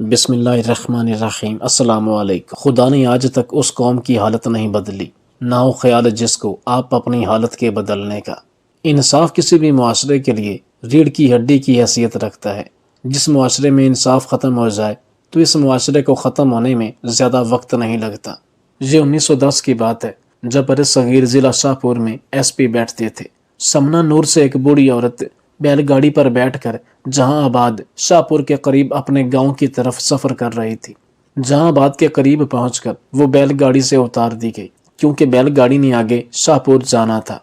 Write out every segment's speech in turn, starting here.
بسم اللہ الرحمن الرحیم۔ السلام علیکم۔ خدا نے آج تک اس قوم کی حالت نہیں بدلی، نہ ہو خیال جس کو آپ اپنی حالت کے بدلنے کا۔ انصاف کسی بھی معاشرے کے لیے ریڑھ کی ہڈی کی حیثیت رکھتا ہے۔ جس معاشرے میں انصاف ختم ہو جائے تو اس معاشرے کو ختم ہونے میں زیادہ وقت نہیں لگتا۔ یہ 1910 کی بات ہے جب برصغیر ضلع شاہپور میں ایس پی بیٹھتے تھے۔ سمنا نور سے ایک بوڑھی عورت بیل گاڑی پر بیٹھ کر جہاں آباد شاہپور کے قریب اپنے گاؤں کی طرف سفر کر رہی تھی۔ جہاں آباد کے قریب پہنچ کر وہ بیل گاڑی سے اتار دی گئی کیونکہ بیل گاڑی نے آگے شاہپور جانا تھا۔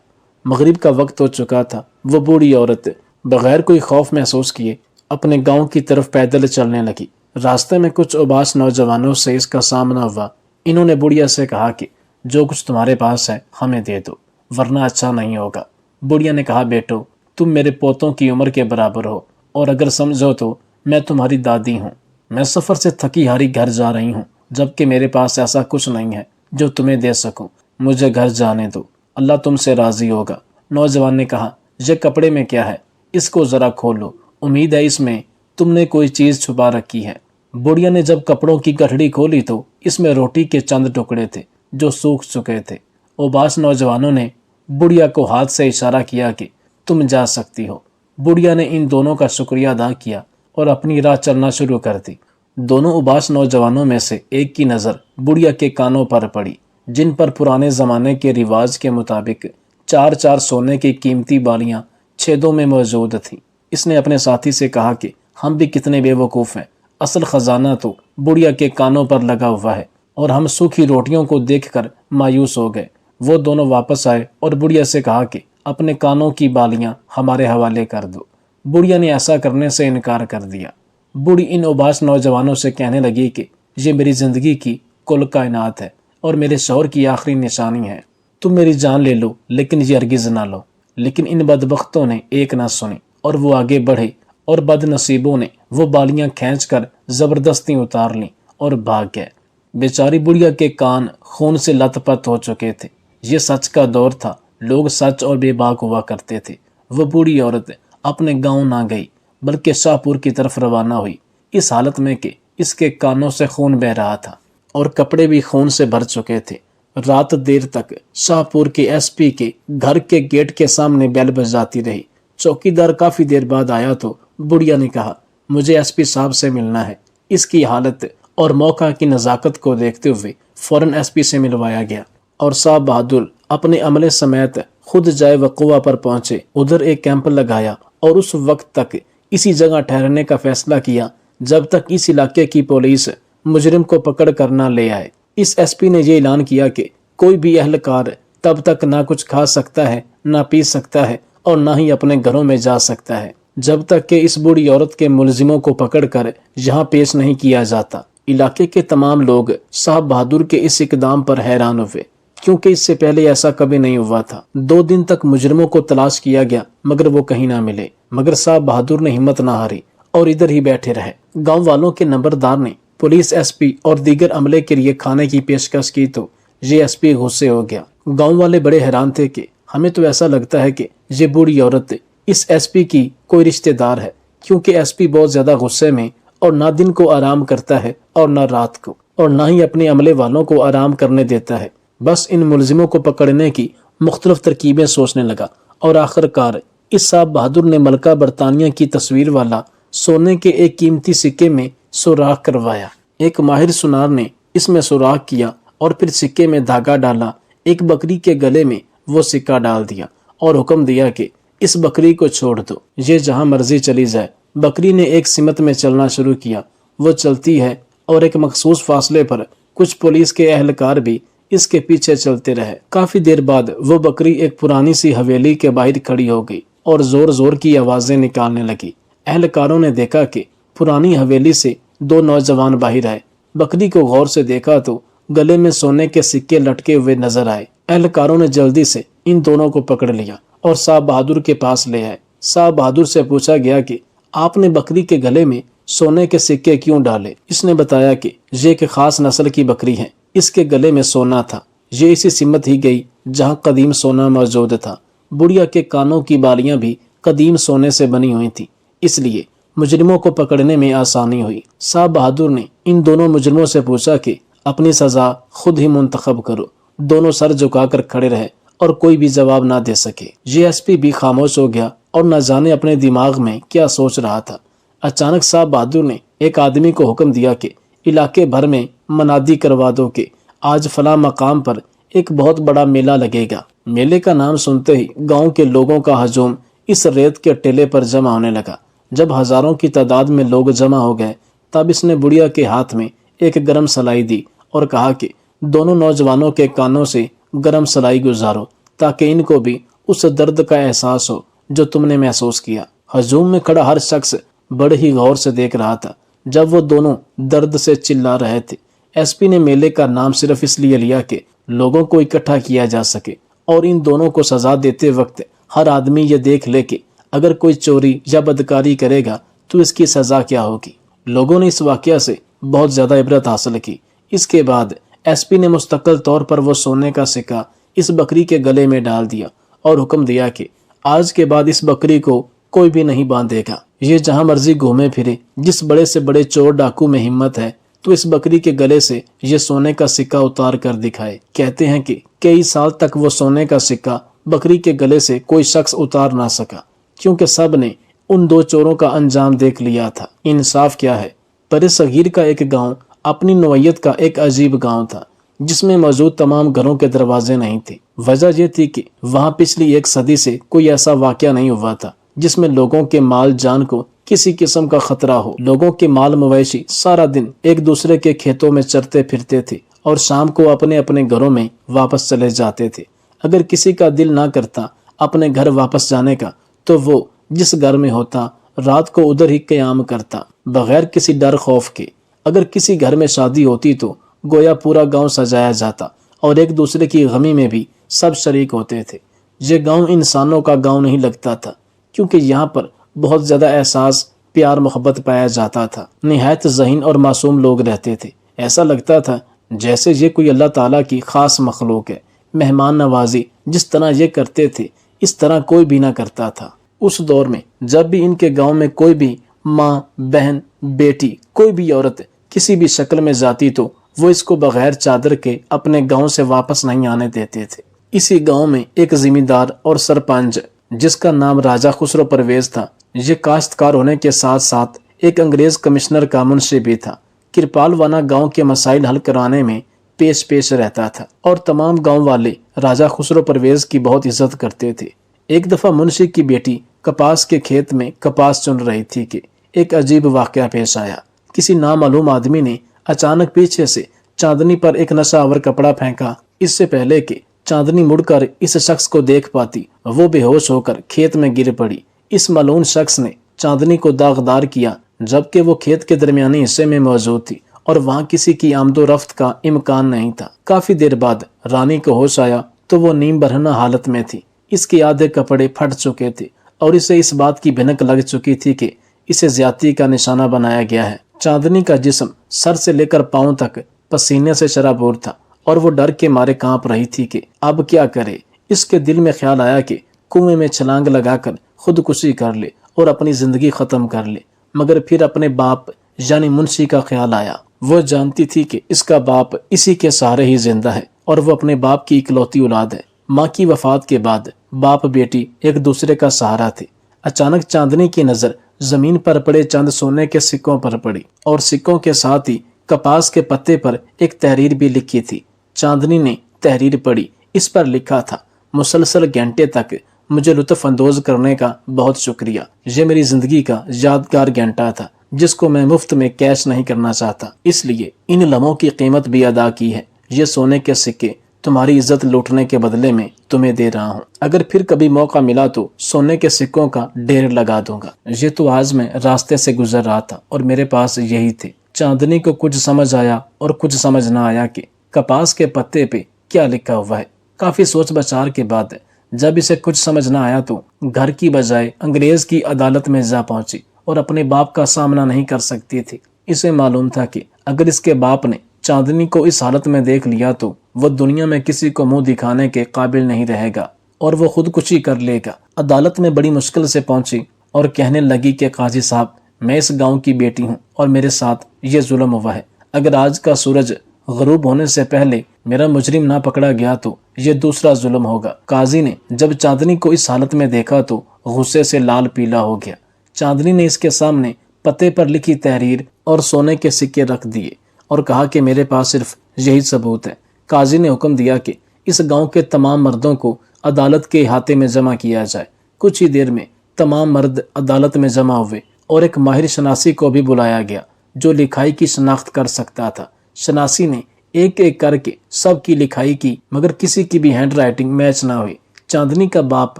مغرب کا وقت ہو چکا تھا۔ وہ بوڑھی عورت بغیر کوئی خوف محسوس کیے اپنے گاؤں کی طرف پیدل چلنے لگی۔ راستے میں کچھ اباس نوجوانوں سے اس کا سامنا ہوا۔ انہوں نے بڑھیا سے کہا کہ جو کچھ تمہارے پاس ہے ہمیں دے دو ورنہ اچھا نہیں ہوگا۔ بڑھیا نے کہا، بیٹو تم میرے پوتوں کی عمر کے برابر ہو اور اگر سمجھو تو میں تمہاری دادی ہوں۔ میں سفر سے تھکی ہاری گھر جا رہی ہوں جبکہ میرے پاس ایسا کچھ نہیں ہے جو تمہیں دے سکوں۔ مجھے گھر جانے دو، اللہ تم سے راضی ہوگا۔ نوجوان نے کہا، یہ کپڑے میں کیا ہے؟ اس کو ذرا کھولو، امید ہے اس میں تم نے کوئی چیز چھپا رکھی ہے۔ بڑھیا نے جب کپڑوں کی گٹھڑی کھولی تو اس میں روٹی کے چند ٹکڑے تھے جو سوکھ چکے تھے۔ اوباس نوجوانوں نے بڑھیا کو ہاتھ سے اشارہ کیا کہ تم جا سکتی ہو۔ بڑھیا نے ان دونوں کا شکریہ ادا کیا اور اپنی راہ چلنا شروع کر دی۔ دونوں اباس نوجوانوں میں سے ایک کی نظر بڑھیا کے کانوں پر پڑی جن پر پرانے زمانے کے رواج کے مطابق 4 سونے کی قیمتی بالیاں چھیدوں میں موجود تھیں۔ اس نے اپنے ساتھی سے کہا کہ ہم بھی کتنے بے وقوف ہیں، اصل خزانہ تو بڑھیا کے کانوں پر لگا ہوا ہے اور ہم سوکھی روٹیوں کو دیکھ کر مایوس ہو گئے۔ وہ دونوں واپس آئے اور بڑھیا سے کہا کہ اپنے کانوں کی بالیاں ہمارے حوالے کر دو۔ بڑھیا نے ایسا کرنے سے انکار کر دیا۔ بوڑھی ان اباس نوجوانوں سے کہنے لگی کہ یہ میری زندگی کی کل کائنات ہے اور میرے شوہر کی آخری نشانی ہے۔ تم میری جان لے لو لیکن یہ ہرگز نہ لو۔ لیکن ان بدبختوں نے ایک نہ سنی اور وہ آگے بڑھے اور بد نصیبوں نے وہ بالیاں کھینچ کر زبردستی اتار لیں اور بھاگ گئے۔ بیچاری بڑھیا کے کان خون سے لت پت ہو چکے تھے۔ یہ سچ کا دور تھا، لوگ سچ اور بے باک ہوا کرتے تھے۔ وہ بوڑھی عورت اپنے گاؤں نہ گئی بلکہ شاہپور کی طرف روانہ ہوئی، اس حالت میں کہ اس کے کانوں سے خون بہ رہا تھا اور کپڑے بھی خون سے بھر چکے تھے۔ رات دیر تک شاہپور کے ایس پی کے گھر کے گیٹ کے سامنے بیل بجاتی رہی۔ چوکیدار کافی دیر بعد آیا تو بڑھیا نے کہا، مجھے ایس پی صاحب سے ملنا ہے۔ اس کی حالت اور موقع کی نزاکت کو دیکھتے ہوئے فوراً ایس پی سے ملوایا گیا اور صاحب بہادر اپنے عملے سمیت خود جائے وقوع پر پہنچے۔ ادھر ایک کیمپ لگایا اور اس وقت تک اسی جگہ ٹھہرنے کا فیصلہ کیا جب تک اس علاقے کی پولیس مجرم کو پکڑ کر نہ لے آئے۔ اس ایس پی نے یہ اعلان کیا کہ کوئی بھی اہلکار تب تک نہ کچھ کھا سکتا ہے، نہ پی سکتا ہے اور نہ ہی اپنے گھروں میں جا سکتا ہے جب تک کہ اس بوڑھی عورت کے ملزموں کو پکڑ کر یہاں پیش نہیں کیا جاتا۔ علاقے کے تمام لوگ صاحب بہادر کے اس اقدام پر حیران ہوئے کیونکہ اس سے پہلے ایسا کبھی نہیں ہوا تھا۔ 2 دن تک مجرموں کو تلاش کیا گیا مگر وہ کہیں نہ ملے، مگر صاحب بہادر نے ہمت نہ ہاری اور ادھر ہی بیٹھے رہے۔ گاؤں والوں کے نمبردار نے پولیس ایس پی اور دیگر عملے کے لیے کھانے کی پیشکش کی تو یہ ایس پی غصے ہو گیا۔ گاؤں والے بڑے حیران تھے کہ ہمیں تو ایسا لگتا ہے کہ یہ بوڑھی عورت اس ایس پی کی کوئی رشتہ دار ہے کیونکہ ایس پی بہت زیادہ غصے میں اور نہ دن کو آرام کرتا ہے اور نہ رات کو، اور نہ ہی اپنے عملے والوں کو آرام کرنے دیتا ہے۔ بس ان ملزموں کو پکڑنے کی مختلف ترکیبیں سوچنے لگا اور آخرکار اس صاحب بہادر نے ملکہ برطانیہ کی تصویر والا سونے کے ایک قیمتی سکے میں سوراخ کروایا۔ ایک ماہر سونار نے اس میں سوراخ کیا اور پھر سکے میں دھاگا ڈالا، ایک بکری کے گلے میں وہ سکہ ڈال دیا اور حکم دیا کہ اس بکری کو چھوڑ دو، یہ جہاں مرضی چلی جائے۔ بکری نے ایک سمت میں چلنا شروع کیا، وہ چلتی ہے اور ایک مخصوص فاصلے پر کچھ پولیس کے اہلکار بھی اس کے پیچھے چلتے رہے۔ کافی دیر بعد وہ بکری ایک پرانی سی حویلی کے باہر کھڑی ہو گئی اور زور زور کی آوازیں نکالنے لگی۔ اہلکاروں نے دیکھا کہ پرانی حویلی سے 2 نوجوان باہر آئے۔ بکری کو غور سے دیکھا تو گلے میں سونے کے سکے لٹکے ہوئے نظر آئے۔ اہلکاروں نے جلدی سے ان دونوں کو پکڑ لیا اور صاحب بہادر کے پاس لے آئے۔ صاحب بہادر سے پوچھا گیا کہ آپ نے بکری کے گلے میں سونے کے سکے کیوں ڈالے؟ اس نے بتایا کہ یہ ایک خاص نسل کی بکری ہے، اس کے گلے میں سونا تھا، یہ اسی سمت ہی گئی جہاں قدیم سونا موجود تھا۔ بڑھیا کے کانوں کی بالیاں بھی قدیم سونے سے بنی ہوئی تھیں، اس لیے مجرموں کو پکڑنے میں آسانی ہوئی۔ صاحب بہادر نے ان دونوں مجرموں سے پوچھا کہ اپنی سزا خود ہی منتخب کرو۔ دونوں سر جھکا کر کھڑے رہے اور کوئی بھی جواب نہ دے سکے۔ یہ ایس پی بھی خاموش ہو گیا اور نہ جانے اپنے دماغ میں کیا سوچ رہا تھا۔ اچانک صاحب بہادر نے ایک آدمی کو حکم دیا کہ علاقے بھر میں منادی کروا دو کہ آج فلاں مقام پر ایک بہت بڑا میلہ لگے گا۔ میلے کا نام سنتے ہی گاؤں کے لوگوں کا ہجوم اس ریت کے ٹیلے پر جمع ہونے لگا۔ جب ہزاروں کی تعداد میں لوگ جمع ہو گئے تب اس نے بڑھیا کے ہاتھ میں ایک گرم سلائی دی اور کہا کہ دونوں نوجوانوں کے کانوں سے گرم سلائی گزارو تاکہ ان کو بھی اس درد کا احساس ہو جو تم نے محسوس کیا۔ ہجوم میں کھڑا ہر شخص بڑے ہی غور سے دیکھ رہا تھا جب وہ دونوں درد سے چلا رہے تھے۔ ایس پی نے میلے کا نام صرف اس لیے لیا کہ لوگوں کو اکٹھا کیا جا سکے اور ان دونوں کو سزا دیتے وقت ہر آدمی یہ دیکھ لے کہ اگر کوئی چوری یا بدکاری کرے گا تو اس کی سزا کیا ہوگی۔ لوگوں نے اس واقعہ سے بہت زیادہ عبرت حاصل کی۔ اس کے بعد ایس پی نے مستقل طور پر وہ سونے کا سکہ اس بکری کے گلے میں ڈال دیا اور حکم دیا کہ آج کے بعد اس بکری کو کوئی بھی نہیں باندھے گا۔ یہ جہاں مرضی گھومے پھرے، جس بڑے سے بڑے چور ڈاکو میں ہمت ہے تو اس بکری کے گلے سے یہ سونے کا سکہ اتار کر دکھائے۔ کہتے ہیں کہ کئی سال تک وہ سونے کا سکہ بکری کے گلے سے کوئی شخص اتار نہ سکا کیونکہ سب نے ان دو چوروں کا انجام دیکھ لیا تھا۔ انصاف کیا ہے؟ برے صغیر کا ایک گاؤں اپنی نوعیت کا ایک عجیب گاؤں تھا جس میں موجود تمام گھروں کے دروازے نہیں تھے۔ وجہ یہ تھی کہ وہاں پچھلی ایک صدی سے کوئی ایسا واقعہ نہیں ہوا تھا جس میں لوگوں کے مال جان کو کسی قسم کا خطرہ ہو۔ لوگوں کے مال مویشی سارا دن ایک دوسرے کے کھیتوں میں چرتے پھرتے تھے اور شام کو اپنے اپنے گھروں میں واپس چلے جاتے تھے۔ اگر کسی کا دل نہ کرتا اپنے گھر واپس جانے کا تو وہ جس گھر میں ہوتا رات کو ادھر ہی قیام کرتا بغیر کسی ڈر خوف کے۔ اگر کسی گھر میں شادی ہوتی تو گویا پورا گاؤں سجایا جاتا اور ایک دوسرے کی غمی میں بھی سب شریک ہوتے تھے۔ یہ گاؤں انسانوں کا گاؤں نہیں لگتا تھا کیونکہ یہاں پر بہت زیادہ احساس، پیار، محبت پایا جاتا تھا۔ نہایت ذہین اور معصوم لوگ رہتے تھے۔ ایسا لگتا تھا جیسے یہ کوئی اللہ تعالیٰ کی خاص مخلوق ہے۔ مہمان نوازی جس طرح یہ کرتے تھے اس طرح کوئی بھی نہ کرتا تھا۔ اس دور میں جب بھی ان کے گاؤں میں کوئی بھی ماں، بہن، بیٹی، کوئی بھی عورت کسی بھی شکل میں جاتی تو وہ اس کو بغیر چادر کے اپنے گاؤں سے واپس نہیں آنے دیتے تھے۔ اسی گاؤں میں ایک ذمہ دار اور سرپنچ جس کا نام راجہ خسرو پرویز تھا، یہ کاشتکار ہونے کے ساتھ ساتھ ایک انگریز کمشنر کا منشی بھی تھا۔ کرپال وانا گاؤں کے مسائل حل کرانے میں پیش رہتا تھا اور تمام گاؤں والے راجہ خسرو پرویز کی بہت عزت کرتے تھے۔ ایک دفعہ منشی کی بیٹی کپاس کے کھیت میں کپاس چن رہی تھی کہ ایک عجیب واقعہ پیش آیا۔ کسی نامعلوم آدمی نے اچانک پیچھے سے چاندنی پر ایک نشہ آور کپڑا پھینکا۔ اس سے پہلے کہ چاندنی مڑ کر اس شخص کو دیکھ پاتی وہ بے ہوش ہو کر کھیت میں گر پڑی۔ اس ملعون شخص نے چاندنی کو داغدار کیا جبکہ وہ کھیت کے درمیانی حصے میں موجود تھی اور وہاں کسی کی آمد و رفت کا امکان نہیں تھا۔ کافی دیر بعد رانی کو ہوش آیا تو وہ نیم برہنہ حالت میں تھی۔ اس کے آدھے کپڑے پھٹ چکے تھے اور اسے اس بات کی بھنک لگ چکی تھی کہ اسے زیادتی کا نشانہ بنایا گیا ہے۔ چاندنی کا جسم سر سے لے کر پاؤں تک پسینے سے شرابور تھا اور وہ ڈر کے مارے کانپ رہی تھی کہ اب کیا کرے۔ اس کے دل میں خیال آیا کہ کنویں میں چھلانگ لگا کر خودکشی کر لے اور اپنی زندگی ختم کر لے، مگر پھر اپنے باپ یعنی منشی کا خیال آیا۔ وہ جانتی تھی کہ اس کا باپ اسی کے سہارے ہی زندہ ہے اور وہ اپنے باپ کی اکلوتی اولاد ہے۔ ماں کی وفات کے بعد باپ بیٹی ایک دوسرے کا سہارا تھے۔ اچانک چاندنی کی نظر زمین پر پڑے چند سونے کے سکوں پر پڑی اور سکوں کے ساتھ ہی کپاس کے پتے پر ایک تحریر بھی لکھی تھی۔ چاندنی نے تحریر پڑھی۔ اس پر لکھا تھا، مسلسل گھنٹے تک مجھے لطف اندوز کرنے کا بہت شکریہ۔ یہ میری زندگی کا یادگار گھنٹہ تھا جس کو میں مفت میں کیش نہیں کرنا چاہتا، اس لیے ان لمحوں کی قیمت بھی ادا کی ہے۔ یہ سونے کے سکے تمہاری عزت لوٹنے کے بدلے میں تمہیں دے رہا ہوں۔ اگر پھر کبھی موقع ملا تو سونے کے سکوں کا ڈھیر لگا دوں گا۔ یہ تو آج میں راستے سے گزر رہا تھا اور میرے پاس یہی تھے۔ چاندنی کو کچھ سمجھ آیا اور کچھ سمجھ نہ آیا کہ کپاس کے پتے پہ کیا لکھا ہوا ہے۔ کافی سوچ بچار کے بعد جب اسے کچھ سمجھ نہ آیا تو گھر کی بجائے انگریز کی عدالت میں جا پہنچی اور اپنے باپ کا سامنا نہیں کر سکتی تھی۔ اسے معلوم تھا کہ اگر اس کے باپ نے چاندنی کو اس حالت میں دیکھ لیا تو وہ دنیا میں کسی کو منہ دکھانے کے قابل نہیں رہے گا اور وہ خودکشی کر لے گا۔ عدالت میں بڑی مشکل سے پہنچی اور کہنے لگی کہ قاضی صاحب میں اس گاؤں کی بیٹی ہوں اور میرے ساتھ یہ ظلم ہوا ہے۔ اگر آج کا سورج غروب ہونے سے پہلے میرا مجرم نہ پکڑا گیا تو یہ دوسرا ظلم ہوگا۔ قاضی نے جب چاندنی کو اس حالت میں دیکھا تو غصے سے لال پیلا ہو گیا۔ چاندنی نے اس کے سامنے پتے پر لکھی تحریر اور سونے کے سکے رکھ دیے اور کہا کہ میرے پاس صرف یہی ثبوت ہے۔ قاضی نے حکم دیا کہ اس گاؤں کے تمام مردوں کو عدالت کے احاطے میں جمع کیا جائے۔ کچھ ہی دیر میں تمام مرد عدالت میں جمع ہوئے اور ایک ماہر شناسی کو بھی بلایا گیا جو لکھائی کی شناخت کر سکتا تھا۔ شناسی نے ایک ایک کر کے سب کی لکھائی کی مگر کسی کی بھی ہینڈ رائٹنگ میچ نہ ہوئی۔ چاندنی کا باپ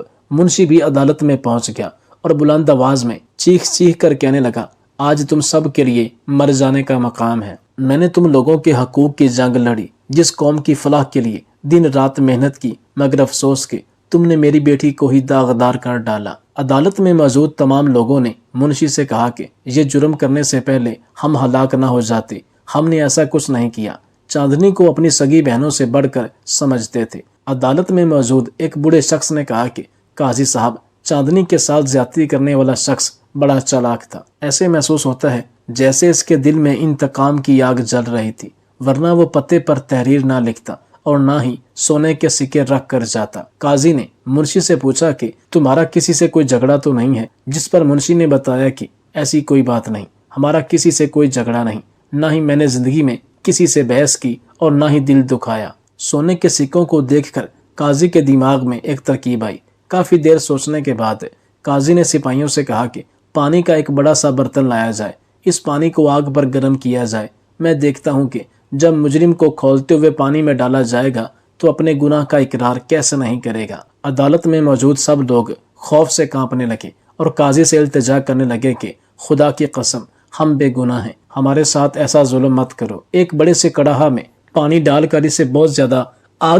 منشی بھی عدالت میں پہنچ گیا اور بلند آواز میں چیخ چیخ کر کہنے لگا، آج تم سب کے لیے مر جانے کا مقام ہے۔ میں نے تم لوگوں کے حقوق کی جنگ لڑی، جس قوم کی فلاح کے لیے دن رات محنت کی، مگر افسوس کہ تم نے میری بیٹی کو ہی داغدار کر ڈالا۔ عدالت میں موجود تمام لوگوں نے منشی سے کہا کہ یہ جرم کرنے سے پہلے ہم ہلاک نہ ہو جاتے، ہم نے ایسا کچھ نہیں کیا۔ چاندنی کو اپنی سگی بہنوں سے بڑھ کر سمجھتے تھے۔ عدالت میں موجود ایک بوڑھے شخص نے کہا کہ قاضی صاحب، چاندنی کے ساتھ زیادتی کرنے والا شخص بڑا چالاک تھا۔ ایسے محسوس ہوتا ہے جیسے اس کے دل میں انتقام کی آگ جل رہی تھی، ورنہ وہ پتے پر تحریر نہ لکھتا اور نہ ہی سونے کے سکے رکھ کر جاتا۔ قاضی نے منشی سے پوچھا کہ تمہارا کسی سے کوئی جھگڑا تو نہیں ہے؟ جس پر منشی نے بتایا کہ ایسی کوئی بات نہیں، ہمارا کسی سے کوئی جھگڑا نہیں، نہ ہی میں نے زندگی میں کسی سے بحث کی اور نہ ہی دل دکھایا۔ سونے کے سکوں کو دیکھ کر قاضی کے دماغ میں ایک ترکیب آئی۔ کافی دیر سوچنے کے بعد قاضی نے سپاہیوں سے کہا کہ پانی کا ایک بڑا سا برتن لایا جائے، اس پانی کو آگ پر گرم کیا جائے۔ میں دیکھتا ہوں کہ جب مجرم کو کھولتے ہوئے پانی میں ڈالا جائے گا تو اپنے گناہ کا اقرار کیسے نہیں کرے گا۔ عدالت میں موجود سب لوگ خوف سے کانپنے لگے اور قاضی سے التجا کرنے لگے کہ خدا کی قسم، ہم بے گناہ ہیں، ہمارے ساتھ ایسا ظلم مت کرو۔ ایک بڑے سے کڑاہا میں پانی ڈال کر اسے بہت زیادہ آگ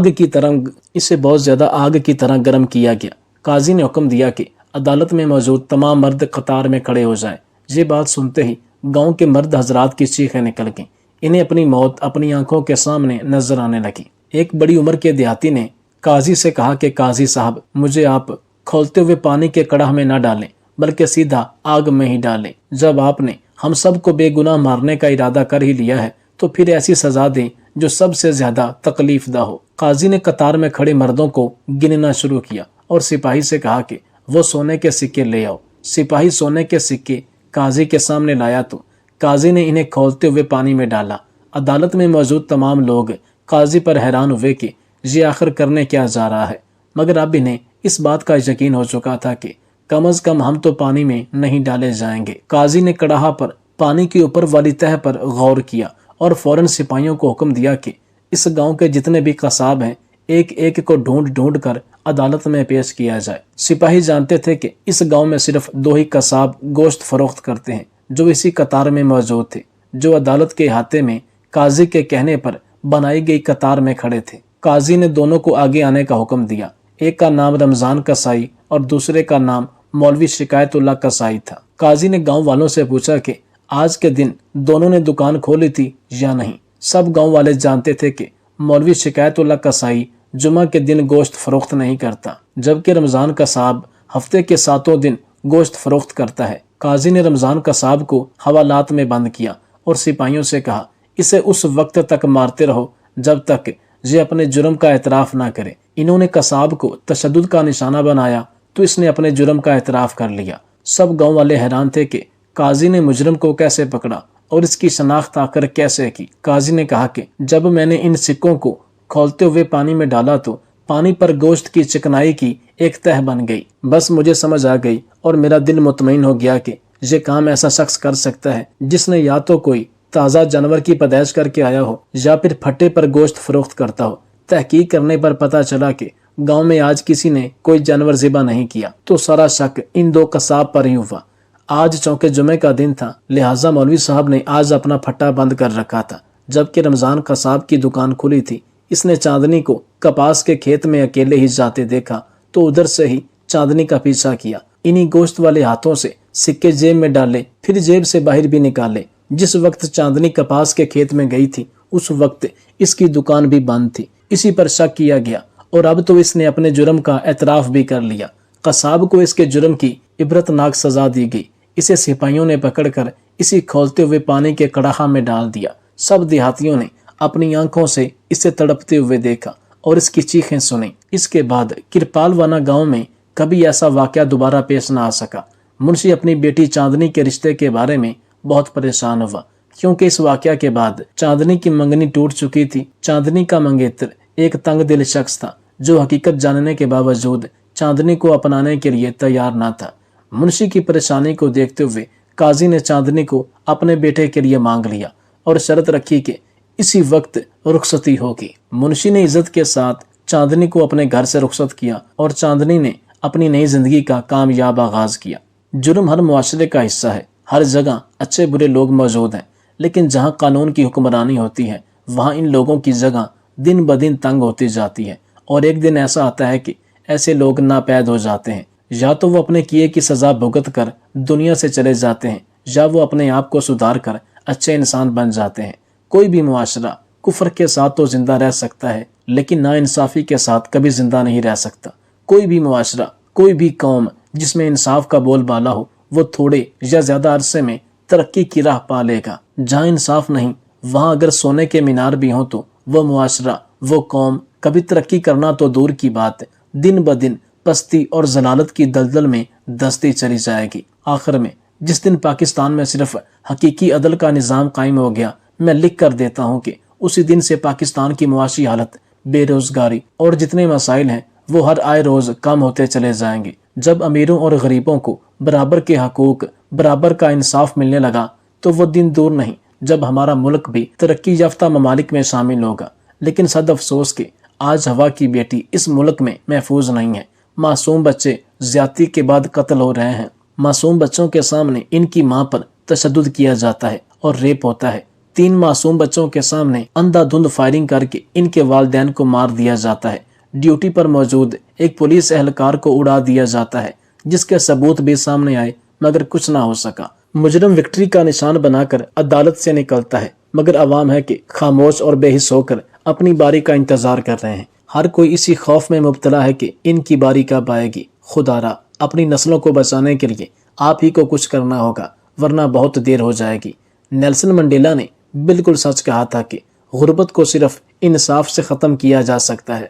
کی طرح گرم کیا گیا۔ قاضی نے حکم دیا کہ عدالت میں موجود تمام مرد قطار میں کھڑے ہو جائیں۔ یہ بات سنتے ہی گاؤں کے مرد حضرات کی چیخیں نکل گئیں۔ انہیں اپنی موت اپنی آنکھوں کے سامنے نظر آنے لگی۔ ایک بڑی عمر کے دیہاتی نے قاضی سے کہا کہ قاضی صاحب، مجھے آپ کھولتے ہوئے پانی کے کڑاہ میں نہ ڈالیں بلکہ سیدھا آگ میں ہی ڈالیں۔ جب آپ نے ہم سب کو بے گناہ مارنے کا ارادہ کر ہی لیا ہے تو پھر ایسی سزا دیں جو سب سے زیادہ تکلیف دہ ہو۔ قاضی نے قطار میں کھڑے مردوں کو گننا شروع کیا اور سپاہی سے کہا کہ وہ سونے کے سکے لے آؤ۔ سپاہی سونے کے سکے قاضی کے سامنے لایا تو قاضی نے انہیں کھولتے ہوئے پانی میں ڈالا۔ عدالت میں موجود تمام لوگ قاضی پر حیران ہوئے کہ یہ آخر کرنے کیا جا رہا ہے، مگر اب انہیں اس بات کا یقین ہو چکا تھا کہ کم از کم ہم تو پانی میں نہیں ڈالے جائیں گے۔ قاضی نے کڑاہا پر پانی کی اوپر والی تہہ پر غور کیا اور فوراً سپاہیوں کو حکم دیا کہ اس گاؤں کے جتنے بھی قصاب ہیں ایک ایک کو ڈھونڈ ڈھونڈ کر عدالت میں پیش کیا جائے۔ سپاہی جانتے تھے کہ اس گاؤں میں صرف 2 ہی قصاب گوشت فروخت کرتے ہیں جو اسی قطار میں موجود تھے، جو عدالت کے احاطے میں قاضی کے کہنے پر بنائی گئی قطار میں کھڑے تھے۔ قاضی نے دونوں کو آگے آنے کا حکم دیا۔ ایک کا نام رمضان قصائی اور دوسرے کا نام مولوی شکایت اللہ قصائی تھا۔ قاضی نے گاؤں والوں سے پوچھا کہ آج کے دن دونوں نے دکان کھولی تھی یا نہیں۔ سب گاؤں والے جانتے تھے کہ مولوی شکایت اللہ قصائی جمعہ کے دن گوشت فروخت نہیں کرتا، جبکہ رمضان قصاب ہفتے کے 7 دن گوشت فروخت کرتا ہے۔ قاضی نے رمضان قصاب کو حوالات میں بند کیا اور سپاہیوں سے کہا، اسے اس وقت تک مارتے رہو جب تک یہ اپنے جرم کا اعتراف نہ کرے۔ انہوں نے قصاب کو تشدد کا نشانہ بنایا تو اس نے اپنے جرم کا اعتراف کر لیا۔ سب گاؤں والے حیران تھے کہ قاضی نے مجرم کو کیسے پکڑا اور اس کی شناخت آخر کیسے کی۔ قاضی نے کہا کہ جب میں نے ان سکوں کو کھولتے ہوئے پانی میں ڈالا تو پانی پر گوشت کی چکنائی کی ایک تہ بن گئی۔ بس مجھے سمجھ آ گئی اور میرا دل مطمئن ہو گیا کہ یہ کام ایسا شخص کر سکتا ہے جس نے یا تو کوئی تازہ جانور کی پیدائش کر کے آیا ہو یا پھر پھٹے پر گوشت فروخت کرتا ہو۔ تحقیق کرنے پر پتہ چلا کہ گاؤں میں آج کسی نے کوئی جانور ذبح نہیں کیا تو سارا شک ان 2 قصاب پر ہی ہوا۔ آج چونکہ جمعے کا دن تھا لہٰذا مولوی صاحب نے آج اپنا پھٹا بند کر رکھا تھا، جبکہ رمضان قصاب کی دکان کھلی تھی۔ اس نے چاندنی کو کپاس کے کھیت میں اکیلے ہی جاتے دیکھا تو ادھر سے ہی چاندنی کا پیچھا کیا۔ انہی گوشت والے ہاتھوں سے سکے جیب میں ڈالے، پھر جیب سے باہر بھی نکالے۔ جس وقت چاندنی کپاس کے کھیت میں گئی تھی اس وقت اس کی دکان بھی بند تھی۔ اسی پر شک کیا گیا اور اب تو اس نے اپنے جرم کا اعتراف بھی کر لیا۔ قصاب کو اس کے جرم کی عبرتناک سزا دی گئی۔ اسے سپاہیوں نے پکڑ کر اسی کھولتے ہوئے پانی کے کڑاہا میں ڈال دیا۔ سب دیہاتیوں نے اپنی آنکھوں سے اسے تڑپتے ہوئے دیکھا اور اس کی چیخیں سنی۔ اس کے بعد کرپالوانا گاؤں میں کبھی ایسا واقعہ دوبارہ پیش نہ آ سکا۔ منشی اپنی بیٹی چاندنی کے رشتے کے بارے میں بہت پریشان ہوا، کیونکہ اس واقعہ کے بعد چاندنی کی منگنی ٹوٹ چکی تھی۔ چاندنی کا منگیتر ایک تنگ دل شخص تھا جو حقیقت جاننے کے باوجود چاندنی کو اپنانے کے لیے تیار نہ تھا۔ منشی کی پریشانی کو دیکھتے ہوئے قاضی نے چاندنی کو اپنے بیٹے کے لیے مانگ لیا اور شرط رکھی کہ اسی وقت رخصتی ہوگی۔ منشی نے عزت کے ساتھ چاندنی کو اپنے گھر سے رخصت کیا اور چاندنی نے اپنی نئی زندگی کا کامیاب آغاز کیا۔ جرم ہر معاشرے کا حصہ ہے، ہر جگہ اچھے برے لوگ موجود ہیں، لیکن جہاں قانون کی حکمرانی ہوتی ہے وہاں ان لوگوں کی جگہ دن بدن تنگ ہوتی جاتی ہے، اور ایک دن ایسا آتا ہے کہ ایسے لوگ ناپید ہو جاتے ہیں۔ یا تو وہ اپنے کیے کی سزا بھگت کر دنیا سے چلے جاتے ہیں، یا وہ اپنے آپ کو سدھار کر اچھے انسان بن جاتے ہیں۔ کوئی بھی معاشرہ کفر کے ساتھ تو زندہ رہ سکتا ہے، لیکن ناانصافی کے ساتھ کبھی زندہ نہیں رہ سکتا۔ کوئی بھی معاشرہ، کوئی بھی قوم جس میں انصاف کا بول بالا ہو، وہ تھوڑے یا زیادہ عرصے میں ترقی کی راہ پا لے گا۔ جہاں انصاف نہیں، وہاں اگر سونے کے مینار بھی ہوں تو وہ معاشرہ، وہ قوم کبھی ترقی کرنا تو دور کی بات، دن بدن پستی اور ضلالت کی دلدل میں دستی چلی جائے گی۔ آخر میں جس دن پاکستان میں صرف حقیقی عدل کا نظام قائم ہو گیا، میں لکھ کر دیتا ہوں کہ اسی دن سے پاکستان کی معاشی حالت، بے روزگاری اور جتنے مسائل ہیں وہ ہر آئے روز کم ہوتے چلے جائیں گے۔ جب امیروں اور غریبوں کو برابر کے حقوق، برابر کا انصاف ملنے لگا تو وہ دن دور نہیں جب ہمارا ملک بھی ترقی یافتہ ممالک میں شامل ہوگا۔ لیکن صد افسوس کہ آج ہوا کی بیٹی اس ملک میں محفوظ نہیں ہے۔ معصوم بچے زیادتی کے بعد قتل ہو رہے ہیں۔ معصوم بچوں کے سامنے ان کی ماں پر تشدد کیا جاتا ہے اور ریپ ہوتا ہے۔ 3 معصوم بچوں کے سامنے اندھا دھند فائرنگ کر کے ان کے والدین کو مار دیا جاتا ہے۔ ڈیوٹی پر موجود ایک پولیس اہلکار کو اڑا دیا جاتا ہے، جس کے ثبوت بھی سامنے آئے مگر کچھ نہ ہو سکا۔ مجرم وکٹری کا نشان بنا کر عدالت سے نکلتا ہے، مگر عوام ہے کہ خاموش اور بے حس ہو کر اپنی باری کا انتظار کر رہے ہیں۔ ہر کوئی اسی خوف میں مبتلا ہے کہ ان کی باری کب آئے گی۔ خدا را، اپنی نسلوں کو بچانے کے لیے آپ ہی کو کچھ کرنا ہوگا، ورنہ بہت دیر ہو جائے گی۔ نیلسن منڈیلا نے بالکل سچ کہا تھا کہ غربت کو صرف انصاف سے ختم کیا جا سکتا ہے۔